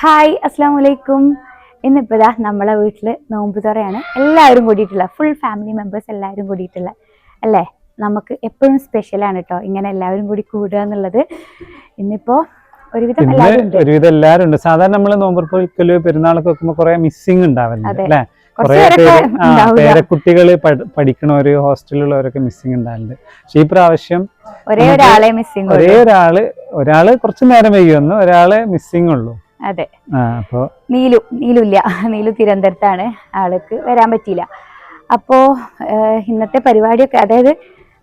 Hi അസ്സാം വലൈക്കും. ഇന്നിപ്പോൾ ഇതാ നമ്മളെ വീട്ടിൽ നോമ്പ് തുറയാണ്. എല്ലാവരും കൂടിയിട്ടുള്ള ഫുൾ ഫാമിലി മെമ്പേഴ്സ് എല്ലാവരും കൂടിയിട്ടുള്ള അല്ലേ. നമുക്ക് എപ്പോഴും സ്പെഷ്യലാണ് കേട്ടോ ഇങ്ങനെ എല്ലാവരും കൂടി കൂടുക എന്നുള്ളത്. ഇന്നിപ്പോൾ ഒരുവിധം എല്ലാവരും ഉണ്ട്. സാധാരണ നമ്മൾ നോമ്പ് പെരുന്നാളൊക്കെ വെക്കുമ്പോൾ കുറെ മിസ്സിംഗ് ഉണ്ടാവില്ല അല്ലേ. പേരക്കുട്ടികൾ പഠിക്കണവര് ഹോസ്റ്റലിലുള്ളവരൊക്കെ മിസ്സിംഗ് ഉണ്ടാവില്ല. പക്ഷെ ഈ പ്രാവശ്യം ഒരാള് കുറച്ചു നേരം വൈകി വന്നു, ഒരാള് മിസ്സിംഗ് ഉള്ളൂ. അതെ, നീലു തിരുവനന്തപുരത്താണ്, ആൾക്ക് വരാൻ പറ്റിയില്ല. അപ്പോ ഇന്നത്തെ പരിപാടിയൊക്കെ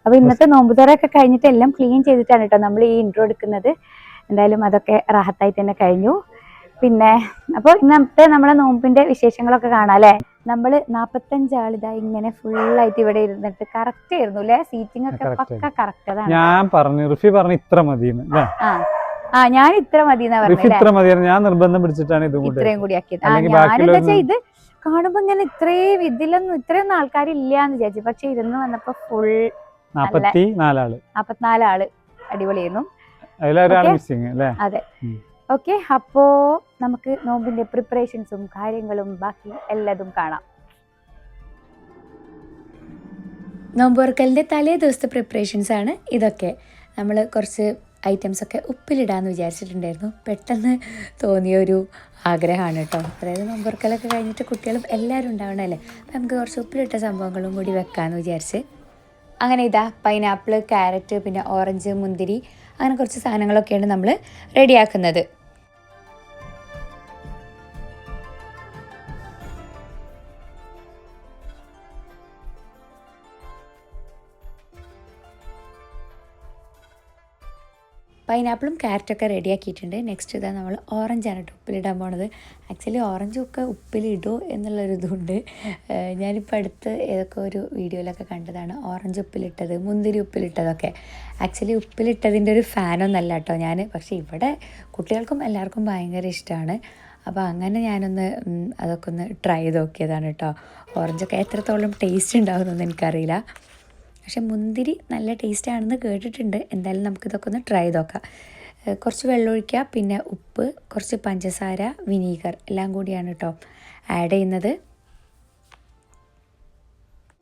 അപ്പൊ ഇന്നത്തെ നോമ്പുതുറയൊക്കെ കഴിഞ്ഞിട്ട് എല്ലാം ക്ലീൻ ചെയ്തിട്ടാണ് കേട്ടോ നമ്മൾ ഈ ഇൻട്രോ എടുക്കുന്നത്. എന്തായാലും അതൊക്കെ റാഹത്തായി തന്നെ കഴിഞ്ഞു. പിന്നെ അപ്പോൾ ഇന്നത്തെ നമ്മളെ നോമ്പിന്റെ വിശേഷങ്ങളൊക്കെ കാണാം അല്ലെ. നമ്മള് 45 ആളിതാ ഇങ്ങനെ ഫുള്ളായിട്ട് ഇവിടെ ഇരുന്നിട്ട് കറക്റ്റ് ആയിരുന്നു അല്ലെ. സീറ്റിംഗ് ഒക്കെ പക്ക കറക്റ്റ്. അതാണ് ഞാൻ പറഞ്ഞു ഇത്ര മതി. ഞാൻ ഇത്ര മതി ഞാൻ നിർബന്ധം പിടിച്ചിട്ടാണ് ഇത്രയും കൂടി ആക്കിയത്. ഞാനെന്താ ഇത് കാണുമ്പോ ഇങ്ങനെ ഇത്രയൊന്നും ആൾക്കാരില്ല എന്ന് വിചാരിച്ചു. പക്ഷെ ഇരുന്ന് വന്നപ്പോ ഫുൾ 44 ആള് അടിപൊളിയായിരുന്നു. അതെ, ഓക്കെ. അപ്പോ നമുക്ക് നോമ്പിന്റെ പ്രിപ്പറേഷൻസും കാര്യങ്ങളും ബാക്കി എല്ലാതും കാണാം. നോമ്പ് തുറക്കലിന്റെ തലേ ദിവസത്തെ പ്രിപ്പറേഷൻസ് ആണ് ഇതൊക്കെ. നമ്മൾ കുറച്ച് ഐറ്റംസ് ഒക്കെ ഉപ്പിലിടാന്ന് വിചാരിച്ചിട്ടുണ്ടായിരുന്നു. പെട്ടെന്ന് തോന്നിയൊരു ആഗ്രഹമാണ് കേട്ടോ. അതായത് നോമ്പ് തുറക്കലൊക്കെ കഴിഞ്ഞിട്ട് കുട്ടികളും എല്ലാവരും ഉണ്ടാവണമല്ലേ, അപ്പം നമുക്ക് കുറച്ച് ഉപ്പിലിട്ട സംഭവങ്ങളും കൂടി വെക്കാമെന്ന് വിചാരിച്ച് അങ്ങനെ ഇതാ പൈനാപ്പിൾ, ക്യാരറ്റ്, പിന്നെ ഓറഞ്ച്, മുന്തിരി, അങ്ങനെ കുറച്ച് സാധനങ്ങളൊക്കെയാണ് നമ്മൾ റെഡിയാക്കുന്നത്. പൈനാപ്പിളും ക്യാരറ്റൊക്കെ റെഡിയാക്കിയിട്ടുണ്ട്. നെക്സ്റ്റ് ഇതാ നമ്മൾ ഓറഞ്ചാണ് കേട്ടോ ഉപ്പിലിടാൻ പോണത്. ആക്ച്വലി ഓറഞ്ചൊക്കെ ഉപ്പിലിടുമോ എന്നുള്ളൊരിതുണ്ട്. ഞാനിപ്പോൾ അടുത്ത് ഏതൊക്കെ ഒരു വീഡിയോയിലൊക്കെ കണ്ടതാണ് ഓറഞ്ച് ഉപ്പിലിട്ടത്, മുന്തിരി ഉപ്പിലിട്ടതൊക്കെ. ആക്ച്വലി ഉപ്പിലിട്ടതിൻ്റെ ഒരു ഫാനൊന്നല്ല കേട്ടോ ഞാൻ. പക്ഷേ ഇവിടെ കുട്ടികൾക്കും എല്ലാവർക്കും ഭയങ്കര ഇഷ്ടമാണ്. അപ്പോൾ അങ്ങനെ ഞാനൊന്ന് അതൊക്കെ ഒന്ന് ട്രൈ ചെയ്ത് നോക്കിയതാണ് കേട്ടോ. ഓറഞ്ചൊക്കെ എത്രത്തോളം ടേസ്റ്റ് ഉണ്ടാകുമെന്നൊന്നും എനിക്കറിയില്ല. പക്ഷെ മുന്തിരി നല്ല ടേസ്റ്റാണെന്ന് കേട്ടിട്ടുണ്ട്. എന്തായാലും നമുക്കിതൊക്കെ ഒന്ന് ട്രൈ ചെയ്ത് നോക്കാം. കുറച്ച് വെള്ളം ഒഴിക്കുക, പിന്നെ ഉപ്പ്, കുറച്ച് പഞ്ചസാര, വിനീഗർ എല്ലാം കൂടിയാണ് കേട്ടോ ആഡ് ചെയ്യുന്നത്.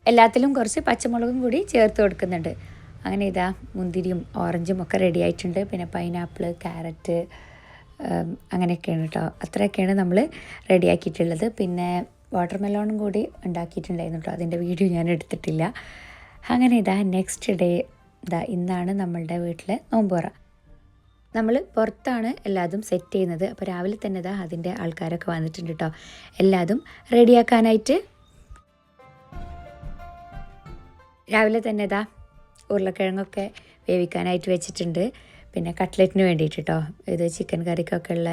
എല്ലാത്തിലും കുറച്ച് പച്ചമുളകും കൂടി ചേർത്ത് കൊടുക്കുന്നുണ്ട്. അങ്ങനെ ഇതാ മുന്തിരിയും ഓറഞ്ചും ഒക്കെ റെഡി ആയിട്ടുണ്ട്. പിന്നെ പൈനാപ്പിൾ, ക്യാരറ്റ്, അങ്ങനെയൊക്കെയാണ് കേട്ടോ. അത്രയൊക്കെയാണ് നമ്മൾ റെഡിയാക്കിയിട്ടുള്ളത്. പിന്നെ വാട്ടർ മെലോണും കൂടി ഉണ്ടാക്കിയിട്ടുണ്ടായിരുന്നു കേട്ടോ. അതിൻ്റെ വീഡിയോ ഞാൻ എടുത്തിട്ടില്ല. അങ്ങനെ ഇതാ നെക്സ്റ്റ് ഡേ ഇന്നാണ് നമ്മളുടെ വീട്ടിലെ നോമ്പുറ. നമ്മൾ പുറത്താണ് എല്ലാതും സെറ്റ് ചെയ്യുന്നത്. അപ്പോൾ രാവിലെ തന്നെ അതിൻ്റെ ആൾക്കാരൊക്കെ വന്നിട്ടുണ്ട് കേട്ടോ എല്ലാതും റെഡിയാക്കാനായിട്ട്. രാവിലെ തന്നെ ഉരുളക്കിഴങ്ങൊക്കെ വേവിക്കാനായിട്ട് വെച്ചിട്ടുണ്ട്. പിന്നെ കട്ട്ലറ്റിന് വേണ്ടിയിട്ട് കേട്ടോ, ഇത് ചിക്കൻ കറിക്കൊക്കെ ഉള്ള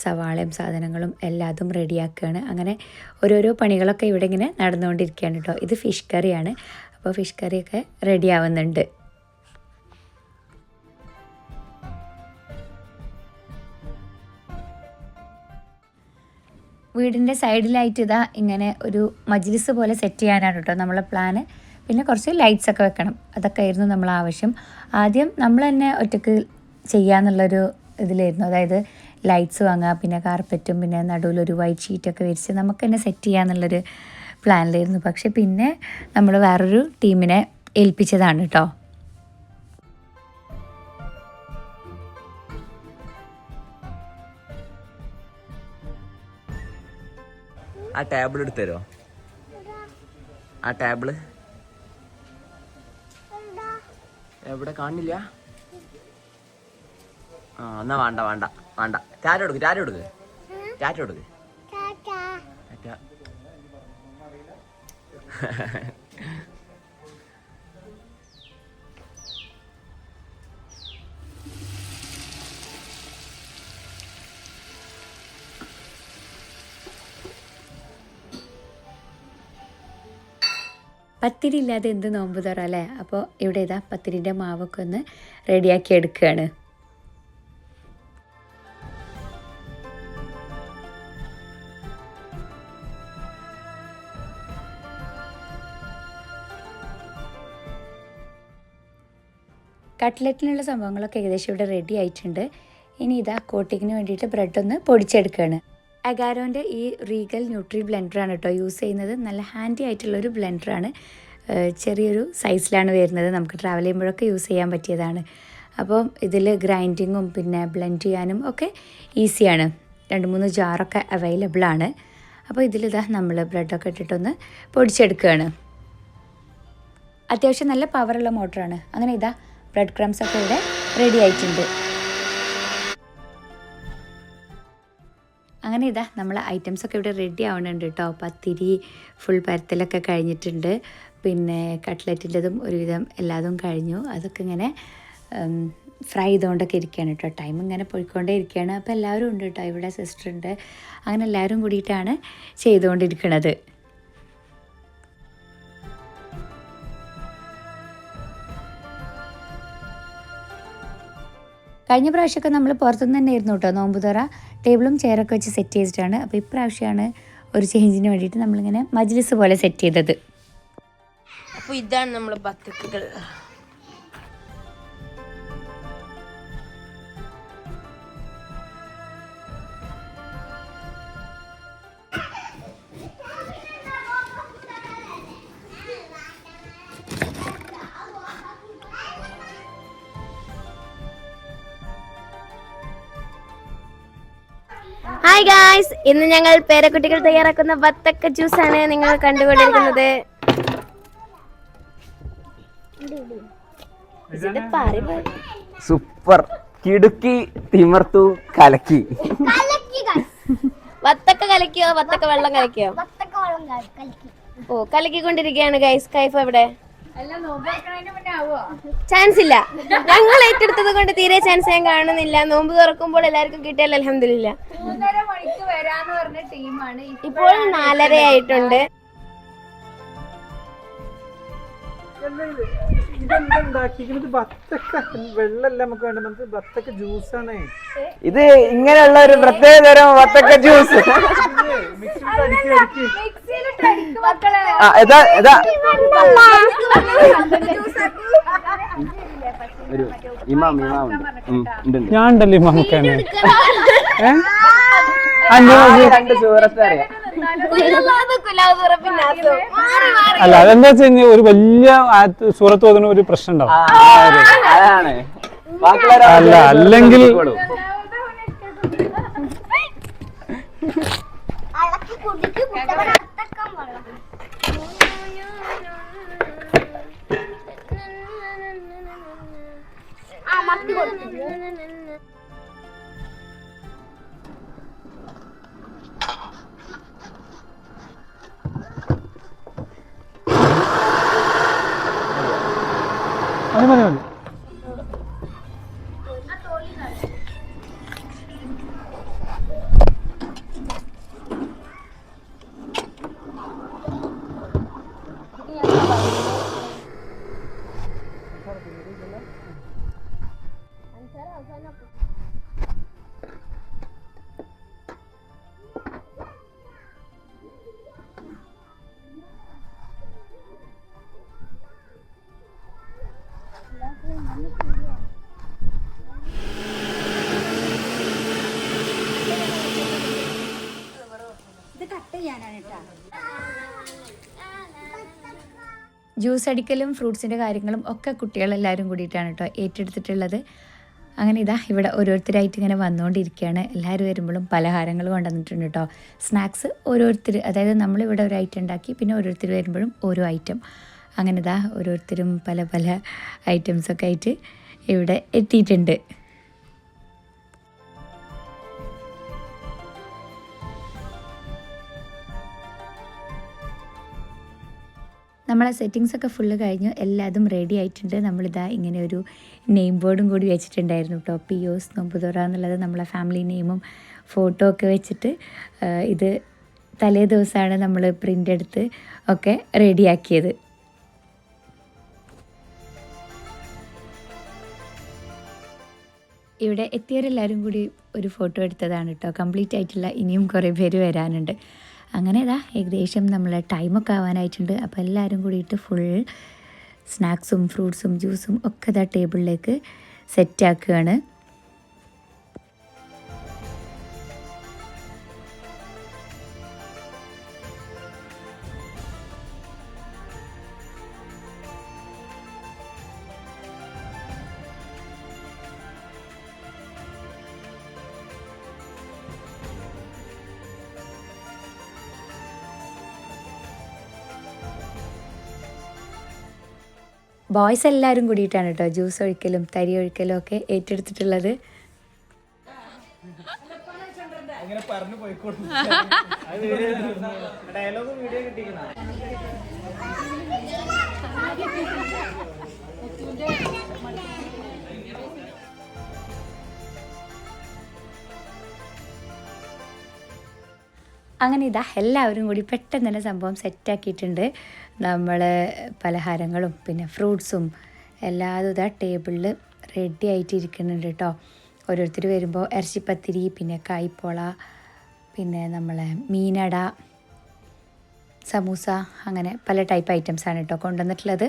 സവാളയും സാധനങ്ങളും എല്ലാതും റെഡിയാക്കുകയാണ്. അങ്ങനെ ഓരോരോ പണികളൊക്കെ ഇവിടെ ഇങ്ങനെ നടന്നുകൊണ്ടിരിക്കുകയാണ് കേട്ടോ. ഇത് ഫിഷ് കറിയാണ്. അപ്പോൾ ഫിഷ് കറിയൊക്കെ റെഡി ആവുന്നുണ്ട്. വീടിൻ്റെ സൈഡിലായിട്ട് ഇങ്ങനെ ഒരു മജ്ലിസ് പോലെ സെറ്റ് ചെയ്യാനാണ് കേട്ടോ നമ്മളെ പ്ലാന്. പിന്നെ കുറച്ച് ലൈറ്റ്സ് ഒക്കെ വെക്കണം, അതൊക്കെ ആയിരുന്നു നമ്മളെ ആവശ്യം. ആദ്യം നമ്മൾ തന്നെ ഒറ്റക്ക് ചെയ്യാന്നുള്ളൊരു ഇതിലായിരുന്നു. അതായത് ലൈറ്റ്സ് വാങ്ങുക, പിന്നെ കാർപ്പറ്റും, പിന്നെ നടുവിലൊരു വൈറ്റ് ഷീറ്റൊക്കെ വിരിച്ച് നമുക്ക് തന്നെ സെറ്റ് ചെയ്യാന്നുള്ളൊരു പ്ലാനിലായിരുന്നു. പക്ഷെ പിന്നെ നമ്മൾ വേറൊരു ടീമിനെ ഏൽപ്പിച്ചതാണ് കേട്ടോ. ആ ടേബിൾ എടുത്തു തരോ? ആ ടേബിള് എവിടെ കാണില്ല? ആ എന്നാ വേണ്ട വേണ്ട വേണ്ട. ടാറ്റ കൊടുക്ക്, ടാറ്റ കൊടുക്ക്, ടാറ്റ കൊടുക്ക്. പത്തിരി ഇല്ലാതെ എന്ത് നോമ്പ് തുറ അല്ലേ. അപ്പോൾ ഇവിടെ പത്തിരിൻ്റെ മാവൊക്കെ ഒന്ന് റെഡിയാക്കി എടുക്കുകയാണ്. കട്ട്ലറ്റിനുള്ള സംഭവങ്ങളൊക്കെ ഏകദേശം ഇവിടെ റെഡി ആയിട്ടുണ്ട്. ഇനി ഇതാ കോട്ടിങ്ങിന് വേണ്ടിയിട്ട് ബ്രെഡ് ഒന്ന് പൊടിച്ചെടുക്കുകയാണ്. അഗാരോൻ്റെ ഈ റീഗൽ ന്യൂട്രി ബ്ലെൻഡറാണ് കേട്ടോ യൂസ് ചെയ്യുന്നത്. നല്ല ഹാൻഡി ആയിട്ടുള്ളൊരു ബ്ലെൻഡറാണ്. ചെറിയൊരു സൈസിലാണ് വരുന്നത്. നമുക്ക് ട്രാവൽ ചെയ്യുമ്പോഴൊക്കെ യൂസ് ചെയ്യാൻ പറ്റിയതാണ്. അപ്പോൾ ഇതിൽ ഗ്രൈൻഡിങ്ങും പിന്നെ ബ്ലെൻഡ് ചെയ്യാനും ഒക്കെ ഈസിയാണ്. 2-3 ജാറൊക്കെ അവൈലബിൾ ആണ്. അപ്പോൾ ഇതിലിതാ നമ്മൾ ബ്രെഡൊക്കെ ഇട്ടിട്ടൊന്ന് പൊടിച്ചെടുക്കുകയാണ്. അത്യാവശ്യം നല്ല പവറുള്ള മോട്ടറാണ്. അങ്ങനെ ഇതാ ബ്രെഡ് ക്രംസൊക്കെ ഇവിടെ റെഡി ആയിട്ടുണ്ട്. അങ്ങനെ ഇതാ നമ്മൾ ഐറ്റംസൊക്കെ ഇവിടെ റെഡി ആവുന്നുണ്ട് കേട്ടോ. പത്തിരി ഫുൾ പരത്തലൊക്കെ കഴിഞ്ഞിട്ടുണ്ട്. പിന്നെ കട്ട്ലറ്റിൻ്റെതും ഒരുവിധം എല്ലാതും കഴിഞ്ഞു. അതൊക്കെ ഇങ്ങനെ ഫ്രൈ ചെയ്തുകൊണ്ടൊക്കെ ഇരിക്കുകയാണ് കേട്ടോ. ടൈം ഇങ്ങനെ പോയിക്കൊണ്ടേ ഇരിക്കുകയാണ്. അപ്പോൾ എല്ലാവരും ഉണ്ട് കേട്ടോ. ഇവിടെ സിസ്റ്റർ ഉണ്ട്. അങ്ങനെ എല്ലാവരും കൂടിയിട്ടാണ് ചെയ്തുകൊണ്ടിരിക്കുന്നത്. കഴിഞ്ഞ പ്രാവശ്യമൊക്കെ നമ്മൾ പുറത്തുനിന്ന് തന്നെ ആയിരുന്നു കേട്ടോ നോമ്പ് തുറ. ടേബിളും ചെയറൊക്കെ വെച്ച് സെറ്റ് ചെയ്തിട്ടാണ്. അപ്പോൾ ഇപ്രാവശ്യമാണ് ഒരു ചേഞ്ചിന് വേണ്ടിയിട്ട് നമ്മളിങ്ങനെ മജ്ലിസ് പോലെ സെറ്റ് ചെയ്തത്. അപ്പോൾ ഇതാണ് നമ്മൾ ബത്തക്കുകൾ. ഹായ് ഗായ്സ്, ഇന്ന് ഞങ്ങൾ പേരക്കുട്ടികൾ തയ്യാറാക്കുന്ന ബത്തക്ക ജ്യൂസാണ് നിങ്ങൾ കണ്ടുകൊണ്ടിരിക്കുന്നത്. സൂപ്പർ കിടുക്കി തിമർത്തു കലക്കി. ബത്തക്ക കലക്കിയോ ബത്തക്ക വെള്ളം കലക്കിയോ? ഓ, കലക്കിക്കൊണ്ടിരിക്കുകയാണ് ഗൈസ്. കൈഫ എവിടെ? ചാൻസ് ഇല്ല. ഞങ്ങൾ ഏറ്റെടുത്തത് കൊണ്ട് തീരെ ചാൻസ് ഞാൻ കാണുന്നില്ല. നോമ്പ് തുറക്കുമ്പോൾ എല്ലാവർക്കും കിട്ടിയാൽ അൽഹംദുലില്ലാ. ഇപ്പോൾ 4:30 ആയിട്ടുണ്ട്. ഇത് ഇങ്ങനെയുള്ള ഒരു പ്രത്യേക തരം ബത്തക്ക ജ്യൂസ്. ഞാൻ ഉണ്ടല്ലോ ഇമാമൊക്കെയാണ്. അല്ല, അതെന്താ വെച്ച് കഴിഞ്ഞാൽ ഒരു വലിയ സൂറത്ത് ഓതുന്ന ഒരു പ്രശ്നം ഉണ്ടാവും. അല്ല, അല്ലെങ്കിൽ മതി മതി മതി. ജ്യൂസ് അടിക്കലും ഫ്രൂട്ട്സിൻ്റെ കാര്യങ്ങളും ഒക്കെ കുട്ടികളെല്ലാവരും കൂടിയിട്ടാണ് കേട്ടോ ഏറ്റെടുത്തിട്ടുള്ളത്. അങ്ങനെ ഇതാ ഇവിടെ ഓരോരുത്തരായിട്ട് ഇങ്ങനെ വന്നുകൊണ്ടിരിക്കുകയാണ്. എല്ലാവരും വരുമ്പോഴും പലഹാരങ്ങൾ കൊണ്ടുവന്നിട്ടുണ്ട് കേട്ടോ. സ്നാക്സ് ഓരോരുത്തർ, അതായത് നമ്മളിവിടെ ഒരു ഐറ്റം ഉണ്ടാക്കി പിന്നെ ഓരോരുത്തർ വരുമ്പോഴും ഓരോ ഐറ്റം. അങ്ങനെ ഇതാ ഓരോരുത്തരും പല പല ഐറ്റംസൊക്കെ ആയിട്ട് ഇവിടെ എത്തിയിട്ടുണ്ട്. നമ്മളെ സെറ്റിങ്സൊക്കെ ഫുള്ള് കഴിഞ്ഞു. എല്ലാതും റെഡി ആയിട്ടുണ്ട്. നമ്മളിതാ ഇങ്ങനെ ഒരു നെയിം ബോർഡും കൂടി വെച്ചിട്ടുണ്ടായിരുന്നു കേട്ടോ. പിയോസ് നോമ്പ് തുറ എന്നുള്ളത് നമ്മളെ ഫാമിലി നെയിമും ഫോട്ടോ ഒക്കെ വെച്ചിട്ട് ഇത് തലേ ദിവസമാണ് നമ്മൾ പ്രിൻ്റ് എടുത്ത് ഒക്കെ റെഡിയാക്കിയത്. ഇവിടെ എത്തിയവരെല്ലാവരും കൂടി ഒരു ഫോട്ടോ എടുത്തതാണ് കേട്ടോ. കംപ്ലീറ്റ് ആയിട്ടുള്ള ഇനിയും കുറേ പേര് വരാനുണ്ട്. അങ്ങനെ ഇതാ ഏകദേശം നമ്മളെ ടൈമൊക്കെ ആവാനായിട്ടുണ്ട്. അപ്പോൾ എല്ലാവരും കൂടിയിട്ട് ഫുൾ സ്നാക്സും ഫ്രൂട്ട്സും ജ്യൂസും ഒക്കെ ഇതാ ടേബിളിലേക്ക് സെറ്റാക്കുകയാണ്. ബോയ്സ് എല്ലാവരും കൂടിയിട്ടാണ് കേട്ടോ ജ്യൂസ് ഒഴിക്കലും തരി ഒഴിക്കലും ഒക്കെ ഏറ്റെടുത്തിട്ടുള്ളത്. അങ്ങനെ ഇതാ എല്ലാവരും കൂടി പെട്ടെന്ന് തന്നെ സംഭവം സെറ്റാക്കിയിട്ടുണ്ട്. നമ്മൾ പലഹാരങ്ങളും പിന്നെ ഫ്രൂട്ട്സും എല്ലാതും ഇതാ ടേബിളിൽ റെഡി ആയിട്ടിരിക്കുന്നുണ്ട് കേട്ടോ. ഓരോരുത്തർ വരുമ്പോൾ ഇറച്ചിപ്പത്തിരി, പിന്നെ കായ്പോള, പിന്നെ നമ്മളെ മീനട, സമൂസ, അങ്ങനെ പല ടൈപ്പ് ഐറ്റംസാണ് കേട്ടോ കൊണ്ടുവന്നിട്ടുള്ളത്.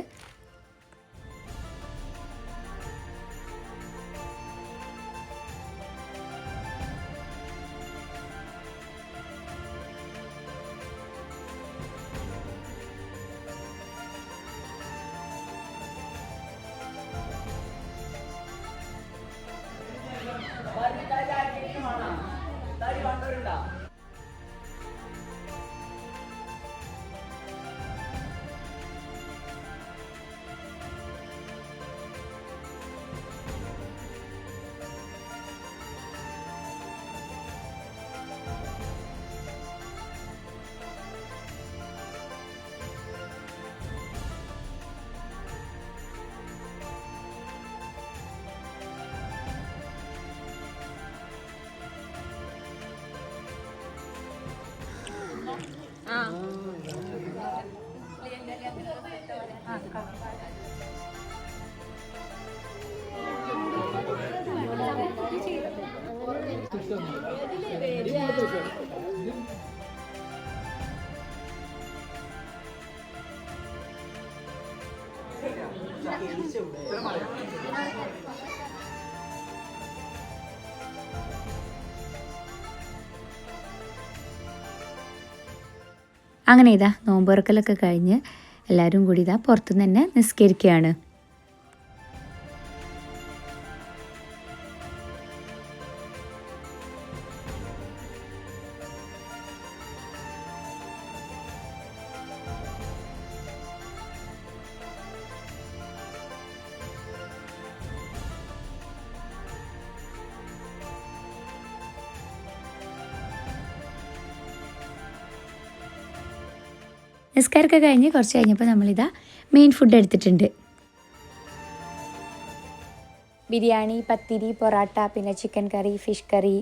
അങ്ങനെ ഇതാ നോമ്പ് തുറക്കലൊക്കെ കഴിഞ്ഞ് എല്ലാവരും കൂടി ഇതാ പുറത്തുനിന്ന് തന്നെ നിസ്കരിക്കുകയാണ്. നിസ്കാരമൊക്കെ കഴിഞ്ഞ് കുറച്ച് കഴിഞ്ഞപ്പോൾ നമ്മളിതാ മെയിൻ ഫുഡ് എടുത്തിട്ടുണ്ട്. ബിരിയാണി, പത്തിരി, പൊറാട്ട, പിന്നെ ചിക്കൻ കറി, ഫിഷ് കറി,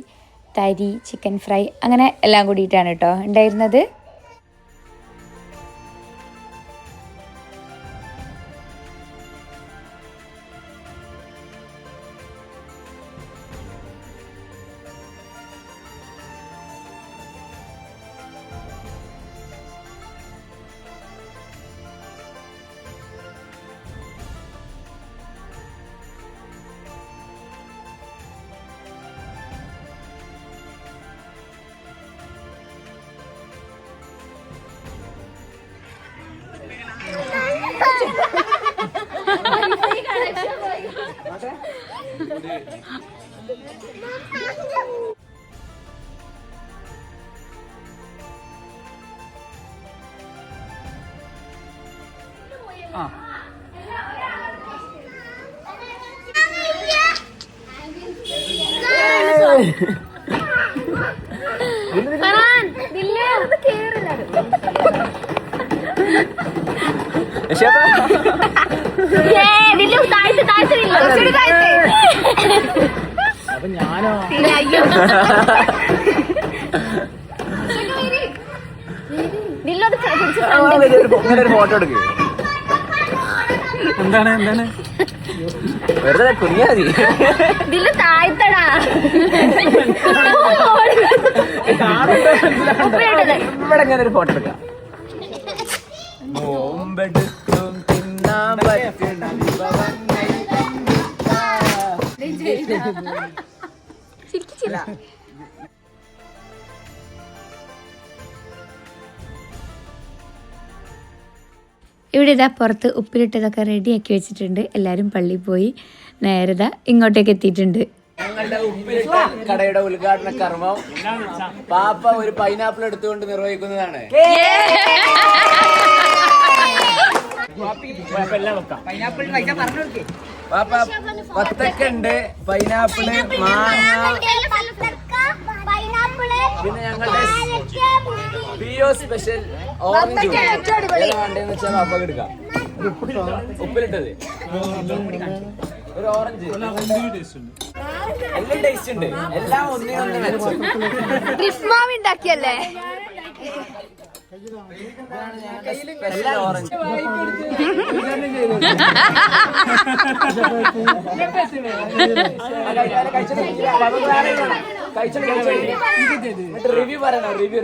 തരി, ചിക്കൻ ഫ്രൈ, അങ്ങനെ എല്ലാം കൂടിയിട്ടാണ് കേട്ടോ ഉണ്ടായിരുന്നത്. അപ്പൊ ഞാനോ ഫോട്ടോ എടുക്കുക. എന്താണ് എന്താണ് വെറുതെ കുഞ്ഞാ മതി. ദില്ലു താഴ്ത്തടാ. ഇവിടെ ഇങ്ങനെ ഒരു ഫോട്ടോ എടുക്കാം. നോമ്പെടുക്കും തിന്നാൻ പറ്റുന്ന വിഭവങ്ങൾ. ഇവിടെ ഇതാ പുറത്ത് ഉപ്പിലിട്ടതൊക്കെ റെഡിയാക്കി വെച്ചിട്ടുണ്ട്. എല്ലാവരും പള്ളിയിൽ പോയി നേരെ ഇങ്ങോട്ടേക്ക് എത്തിയിട്ടുണ്ട്. ഞങ്ങളുടെ ഉപ്പിലിട്ട കടയുടെ ഉദ്ഘാടന കർമ്മം പാപ്പ ഒരു പൈനാപ്പിൾ എടുത്തുകൊണ്ട് നിർവഹിക്കുന്നതാണ്. വത്തക്കുണ്ട്, പൈനാപ്പിള്, മാങ്ങ, പിന്നെ ഞങ്ങളുടെ പിഒ സ്പെഷ്യൽ ഓറഞ്ച് വേണ്ടെന്ന് വെച്ചാൽ പാപ്പക്ക് എടുക്കാം. ഉപ്പിലിട്ടത് ഒരു ഓറഞ്ച് എല്ലാം ടേസ്റ്റ് ഉണ്ട്. എല്ലാം ഒന്നിനൊന്ന് കൃഷ്ണമാവ് ഉണ്ടാക്കിയല്ലേ? Special orange. റിവ്യൂ പറയണോ? റിവ്യൂ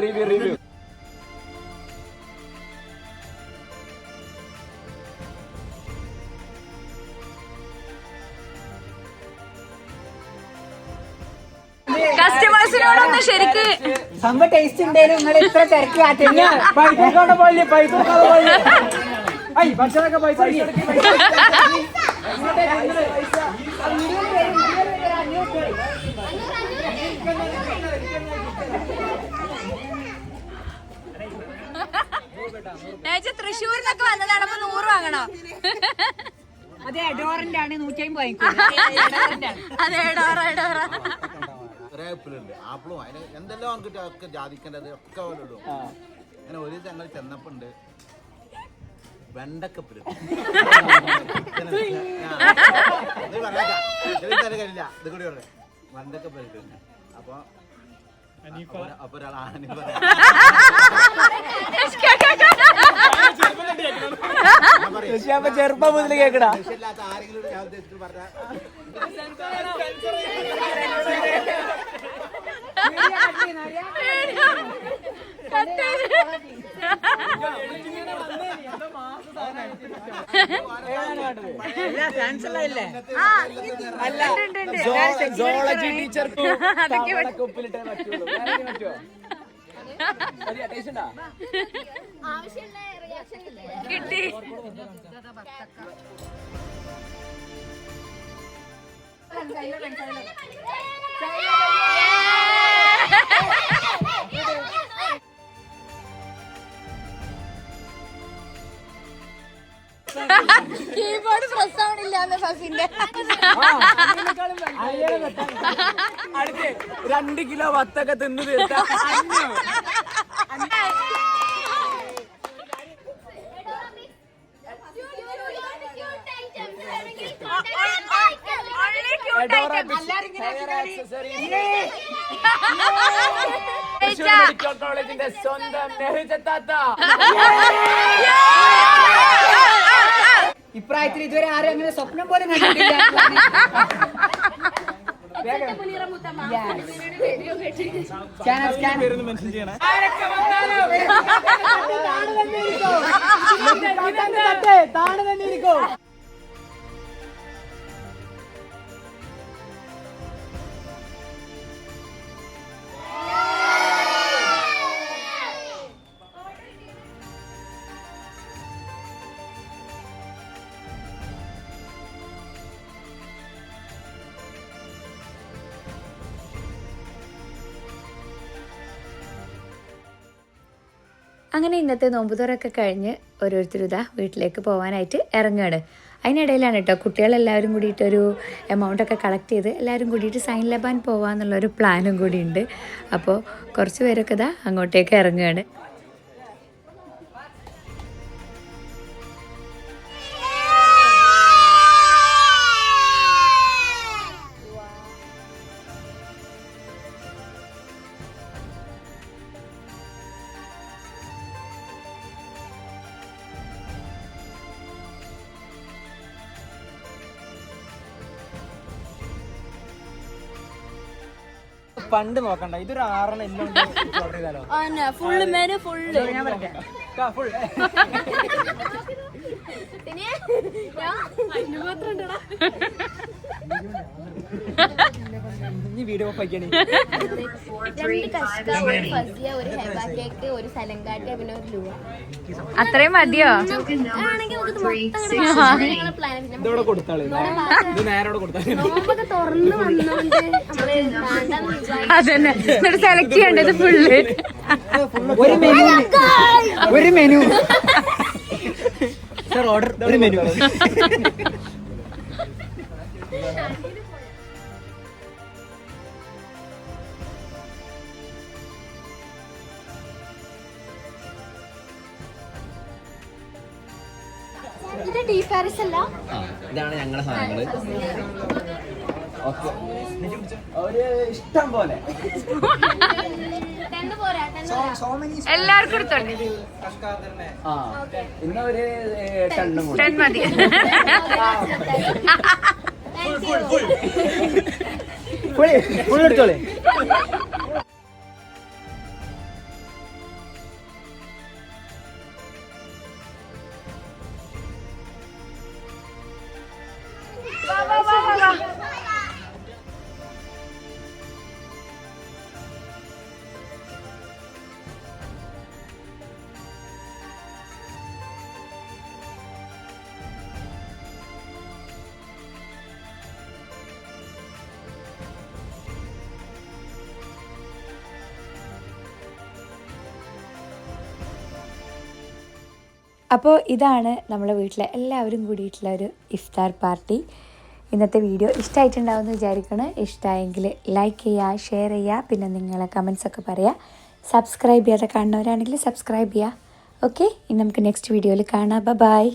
കസ്റ്റമേഴ്സിനോടൊന്ന് ശരിക്ക് സംഭവം ടേസ്റ്റ് ഉണ്ടേലും നിങ്ങൾ ഇത്ര തിരക്ക് കാട്ടില്ല. പൈസ പോലെ ഭക്ഷണമൊക്കെ പൈസ തൃശ്ശൂരിന്നൊക്കെ വന്നതാണ്. അപ്പൊ 100 വാങ്ങണോ? അതെ, ഡോറന്റ് ആണ് 150 വാങ്ങിക്കും. അതെ, ഡോറ ഉപ്പിലുണ്ട് ആപ്പിളും അതിന് എന്തെല്ലാം ഒക്കെ ജാതിക്കേണ്ടത് ഒക്കെ പോലെ ഇടും. അങ്ങനെ ഒരു ഞങ്ങൾ ചെന്നപ്പുണ്ട് വെണ്ടക്കപ്പില് കഴിയില്ല ഇത് കൂടി പറഞ്ഞു വെണ്ടക്കപ്പിലിട്ട്. അപ്പൊ ഒരാളാണ് ചെറുപ്പം മുതൽ കേക്കടാ. ആരെങ്കിലും ഞാൻ ഉദ്ദേശിച്ചു പറഞ്ഞ സോളജി ടീച്ചർക്ക് ഉപ്പിലിട്ടേ പറ്റുള്ളൂ. പറ്റുമോ? കിട്ടി. കീബോർഡ് പ്രസ് ആവണില്ല ഫസിന്റെ. അടുത്ത് 2 കിലോ വത്തൊക്കെ തിന്നു തീർത്താ. മെഡിക്കൽ കോളേജിന്റെ സ്വന്തം നെഹ്ജത്താത്ത. ഇപ്രായത്തിൽ ഇതുവരെ ആരും അങ്ങനെ സ്വപ്നം പോലും കണ്ടിട്ടില്ല. താണു തന്നെ ഇരിക്കോ. അങ്ങനെ ഇന്നത്തെ നോമ്പുതുറൊക്കെ കഴിഞ്ഞ് ഓരോരുത്തരും ഇതാ വീട്ടിലേക്ക് പോകാനായിട്ട് ഇറങ്ങുകയാണ്. അതിനിടയിലാണ് കേട്ടോ കുട്ടികളെല്ലാവരും കൂടിയിട്ടൊരു എമൗണ്ടൊക്കെ കളക്ട് ചെയ്ത് എല്ലാവരും കൂടിയിട്ട് സൈൻ ലബാൻ പോകാമെന്നുള്ളൊരു പ്ലാനും കൂടി ഉണ്ട്. അപ്പോൾ കുറച്ച് പേരൊക്കെ ഇതാ അങ്ങോട്ടേക്ക് ഇറങ്ങുകയാണ്. പണ്ട് നോക്കണ്ട, ഇതൊരു 6 എല്ലാം ഓർഡർ ചെയ്താലോ? ഫുള്ള് മെനു ഫുള്ള് ഞാൻ പറയട്ടെ ഫുൾ ഇനി വീഡിയോ പയ്ക്കണേ. 2 കഷ്ക, ഒരു ഫസിയ, ഒരു ഹെബ കേക്ക്, ഒരു സലങ്കാട്ട, പിന്നെ ഒരു ലുവ. അത്രയും മതിയോ? ഇതോടെ കൊടുത്താളെ, ഇത് നേരോടെ കൊടുത്താളെ. നോമ്പൊക്കെ തുറന്ന് വന്നോണ്ട് നമ്മള് വേണ്ടാന്ന് വിചാരിച്ചു. അതന്നെ, എന്നിട്ട് സെലക്ട് ചെയ്യേണ്ടത് ഫുള്ള്. ഒരു മെനു സർ ഓർഡർ ഒരു മെനു. ഇത് ഡീ പാരിസ് അല്ല. ഇതാണ് ഞങ്ങളുടെ സാധനങ്ങള്. ഒരു ഇഷ്ടം പോലെ എല്ലാവർക്കും എടുത്തോണ്ട് ഇന്ന് ഒരു ടണ്ണും കൂടി 10 മതി. ഫുൾ എടുത്തോളേ. അപ്പോൾ ഇതാണ് നമ്മളെ വീട്ടിലെ എല്ലാവരും കൂടിയിട്ടുള്ള ഒരു ഇഫ്താർ പാർട്ടി. ഇന്നത്തെ വീഡിയോ ഇഷ്ടമായിട്ടുണ്ടാവുമെന്ന് വിചാരിക്കണം. ഇഷ്ടമായെങ്കിൽ ലൈക്ക് ചെയ്യുക, ഷെയർ ചെയ്യുക, പിന്നെ നിങ്ങളെ കമൻസൊക്കെ പറയുക. സബ്സ്ക്രൈബ് ചെയ്യാതെ കാണുന്നവരാണെങ്കിൽ സബ്സ്ക്രൈബ് ചെയ്യുക. ഓക്കെ, ഇനി നമുക്ക് നെക്സ്റ്റ് വീഡിയോയിൽ കാണാം. ബൈ.